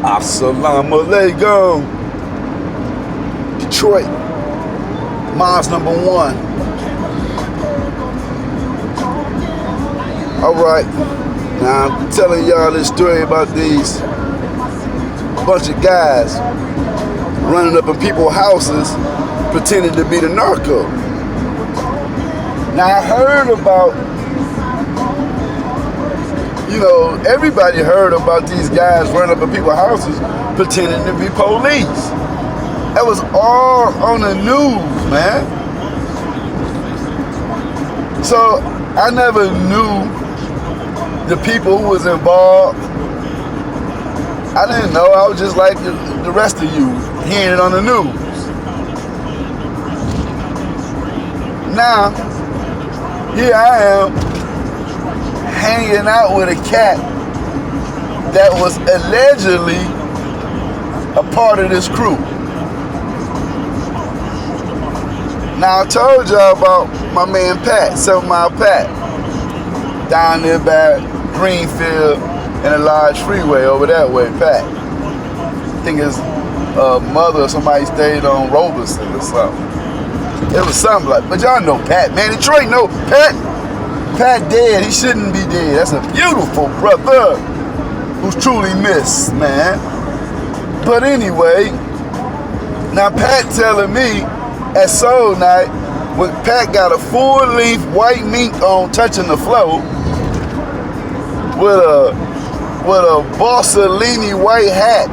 Assalamu alaikum. Detroit, miles #1. Alright, now I'm telling y'all this story about these bunch of guys running up in people's houses pretending to be the narco. Now I heard about, everybody heard about these guys running up in people's houses pretending to be police. That was all on the news, man. So I never knew the people who was involved. I didn't know. I was just like the rest of you, hearing it on the news. Now, here I am, hanging out with a cat that was allegedly a part of this crew. Now I told y'all about my man Pat, 7 Mile Pat, down there by Greenfield and a large freeway over that way, Pat. I think his mother or somebody stayed on Roberson or something. It was something like, but y'all know Pat, man. Detroit know Pat. Pat dead, he shouldn't be dead. That's a beautiful brother who's truly missed, man. But anyway, now Pat telling me at Soul Night, when Pat got a full-length white mink on touching the floor with a Borsellini white hat.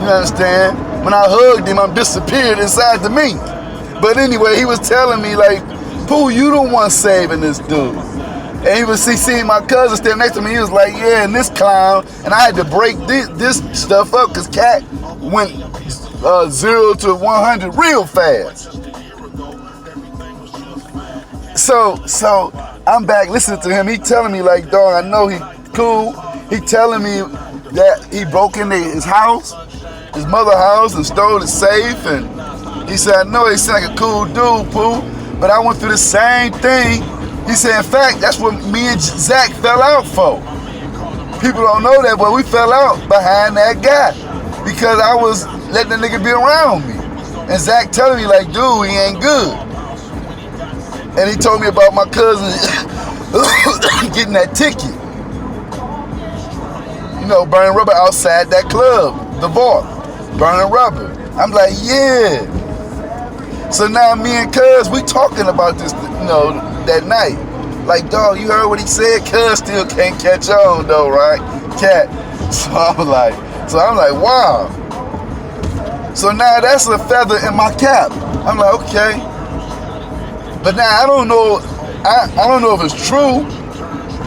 You understand? When I hugged him, I disappeared inside the mink. But anyway, he was telling me like, Pooh, you the one saving this dude. And he was seeing my cousin standing next to me. He was like, yeah, and this clown. And I had to break this stuff up because Cat went 0 to 100 real fast. So I'm back listening to him. He telling me like, dog, I know he cool. He telling me that he broke into his house, his mother's house, and stole the safe. And he said, I know he seemed like a cool dude, Pooh, but I went through the same thing. He said, in fact, that's what me and Zach fell out for. People don't know that, but we fell out behind that guy because I was letting the nigga be around me. And Zach telling me like, dude, he ain't good. And he told me about my cousin getting that ticket. Burning rubber outside that club, the vault, burning rubber. I'm like, yeah. So now me and Cuz, we talking about this, that night. Like, dog, you heard what he said? Cuz still can't catch on though, right? Cat. So I'm like, wow. So now that's a feather in my cap. I'm like, okay. But now I don't know if it's true,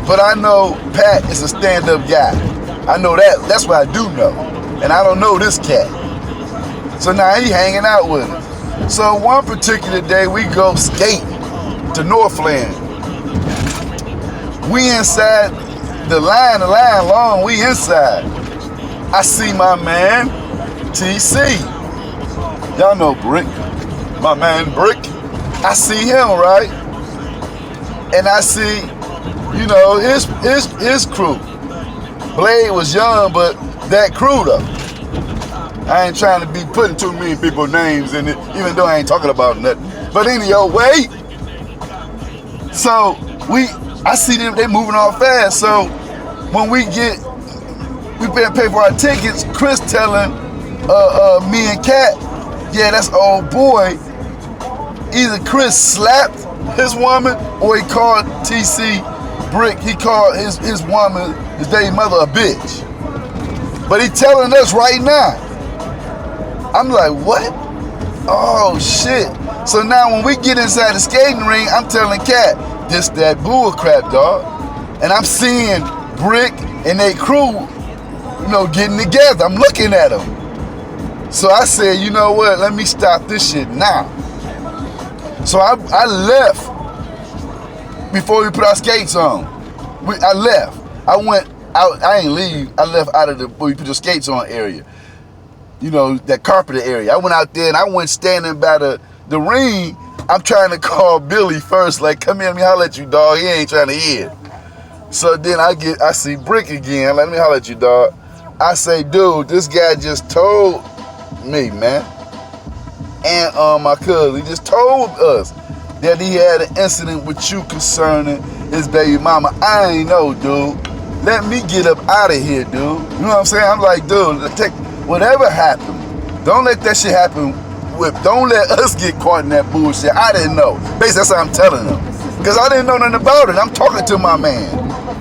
but I know Pat is a stand-up guy. I know that. That's what I do know. And I don't know this cat. So now he hanging out with us. So one particular day we go skating to Northland. We inside the line long, we inside. I see my man, TC. Y'all know Brick. My man Brick. I see him, right? And I see, his crew. Blade was young, but that crew though. I ain't trying to be putting too many people's names in it, even though I ain't talking about nothing. But anyway, so I see them, they moving off fast. So when we pay for our tickets, Chris telling me and Kat, yeah, that's old boy. Either Chris slapped his woman or he called TC Brick. He called his woman, his baby mother, a bitch. But he telling us right now. I'm like, what? Oh shit. So now when we get inside the skating ring, I'm telling Kat, this that bull crap, dog. And I'm seeing Brick and they crew, getting together. I'm looking at them. So I said, you know what? Let me stop this shit now. So I left before we put our skates on. I left. I went out. I ain't leave. I left out of where we put the skates on area. That carpeted area. I went out there and I went standing by the ring. I'm trying to call Billy first, like, come here, let me holler at you, dog. He ain't trying to hear. So then I see Brick again. Let me holler at you, dog. I say, dude, this guy just told me, man, and my cousin, he just told us that he had an incident with you concerning his baby mama. I ain't know, dude. Let me get up out of here, dude. You know what I'm saying? I'm like, dude, take whatever happened. Don't let that shit happen. Don't let us get caught in that bullshit. I didn't know. Basically, that's what I'm telling them. Because I didn't know nothing about it. I'm talking to my man.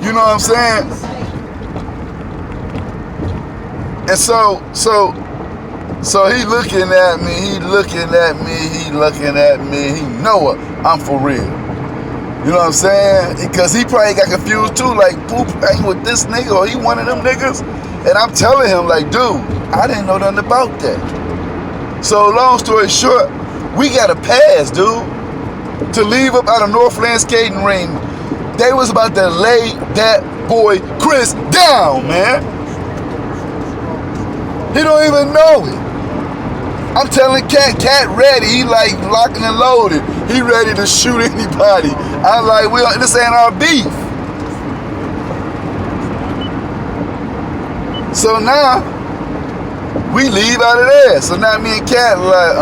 You know what I'm saying? And so he looking at me, he know it. I'm for real. You know what I'm saying? Because he probably got confused too, like, poop, ain't with this nigga, or he one of them niggas. And I'm telling him, like, dude, I didn't know nothing about that. So long story short, we got a pass, dude, to leave up out of Northland skating ring. They was about to lay that boy Chris down, man. He don't even know it. I'm telling Cat ready. He like locking and loaded. He ready to shoot anybody. I'm like, this ain't our beef. So now, we leave out of there. So now me and Cat like,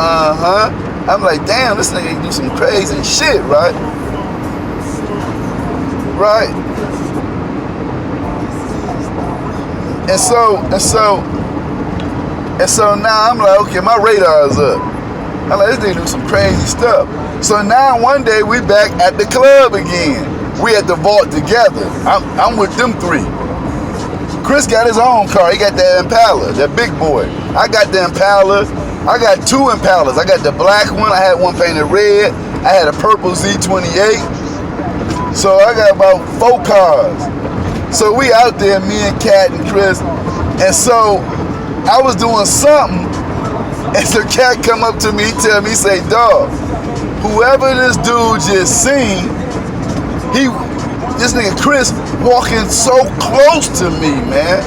I'm like, damn, this nigga do some crazy shit, right? Right? And so now I'm like, okay, my radar is up. I'm like, this nigga do some crazy stuff. So now one day we back at the club again. We at the vault together. I'm with them three. Chris got his own car. He got that Impala, that big boy. I got the Impala. I got two Impalas. I got the black one. I had one painted red. I had a purple Z28. So I got about 4 cars. So we out there, me and Cat and Chris. And so I was doing something, and so Cat come up to me, he tell me, he say, dog, whoever this dude just seen, this nigga Chris walking so close to me, man.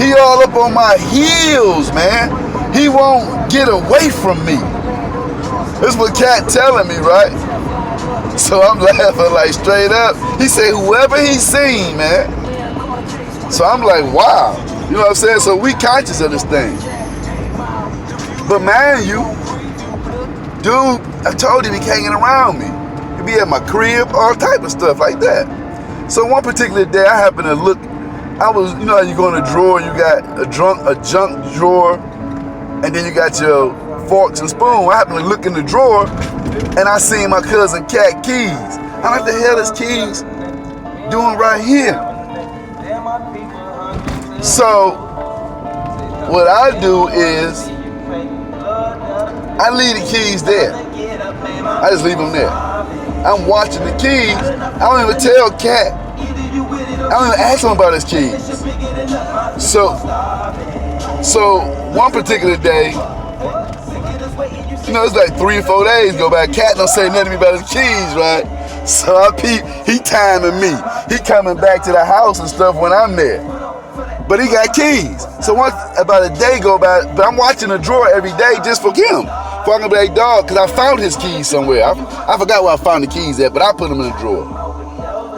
He all up on my heels, man. He won't get away from me. This is what Cat telling me, right? So I'm laughing like straight up. He say, whoever he seen, man. So I'm like, wow. You know what I'm saying? So we conscious of this thing. But man, dude, I told him he hanging around me. He be at my crib, all type of stuff like that. So one particular day, I happened to look. I was, you know how you go in a drawer, you got a junk drawer, and then you got your forks and spoon. I happened to look in the drawer, and I seen my cousin Cat keys. I'm like, the hell is keys doing right here? So what I do is I leave the keys there. I just leave them there. I'm watching the keys. I don't even tell Cat. I don't even ask him about his keys. So one particular day, you know, it's like 3 or 4 days go by. Cat don't say nothing to me about his keys, right? So I peep, he timing me. He coming back to the house and stuff when I'm there. But he got keys. So once about a day go by, but I'm watching the drawer every day just for him. For I'm gonna be like, dog, because I found his keys somewhere. I forgot where I found the keys at, but I put them in the drawer.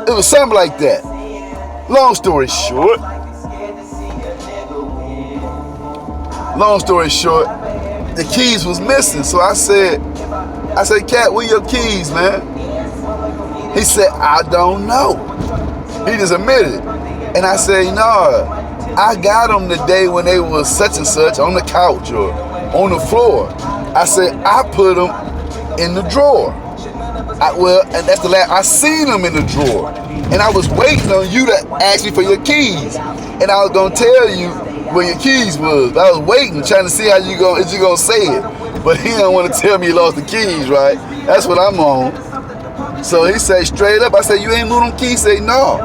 It was something like that. Long story short, the keys was missing. So I said, Cat, where your keys, man? He said, I don't know. He just admitted it. And I said, no, I got them the day when they was such and such on the couch or on the floor. I said, I put them in the drawer. And that's the last, I seen them in the drawer. And I was waiting on you to ask me for your keys. And I was gonna tell you where your keys was. I was waiting, trying to see how you gonna say it. But he don't want to tell me he lost the keys, right? That's what I'm on. So he said straight up, I said, you ain't moved them keys? He say, no.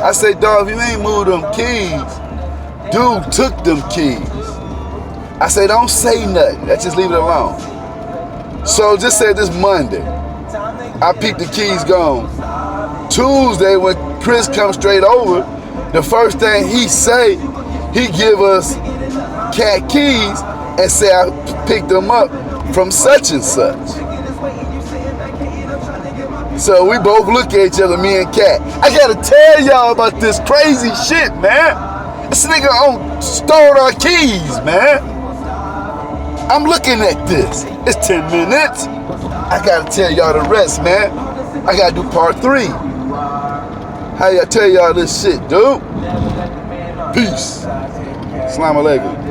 I said, dog, if you ain't moved them keys, dude took them keys. I said, don't say nothing. Let's just leave it alone. So just say this Monday, I peeped the keys gone. Tuesday, when Chris comes straight over, the first thing he say, he give us Cat keys and say I picked them up from such and such. So we both look at each other, me and Cat. I gotta tell y'all about this crazy shit, man. This nigga stole our keys, man. I'm looking at this. It's 10 minutes. I gotta tell y'all the rest, man. I gotta do part 3. How y'all tell y'all this shit, dude? Peace. Assalamu alaikum.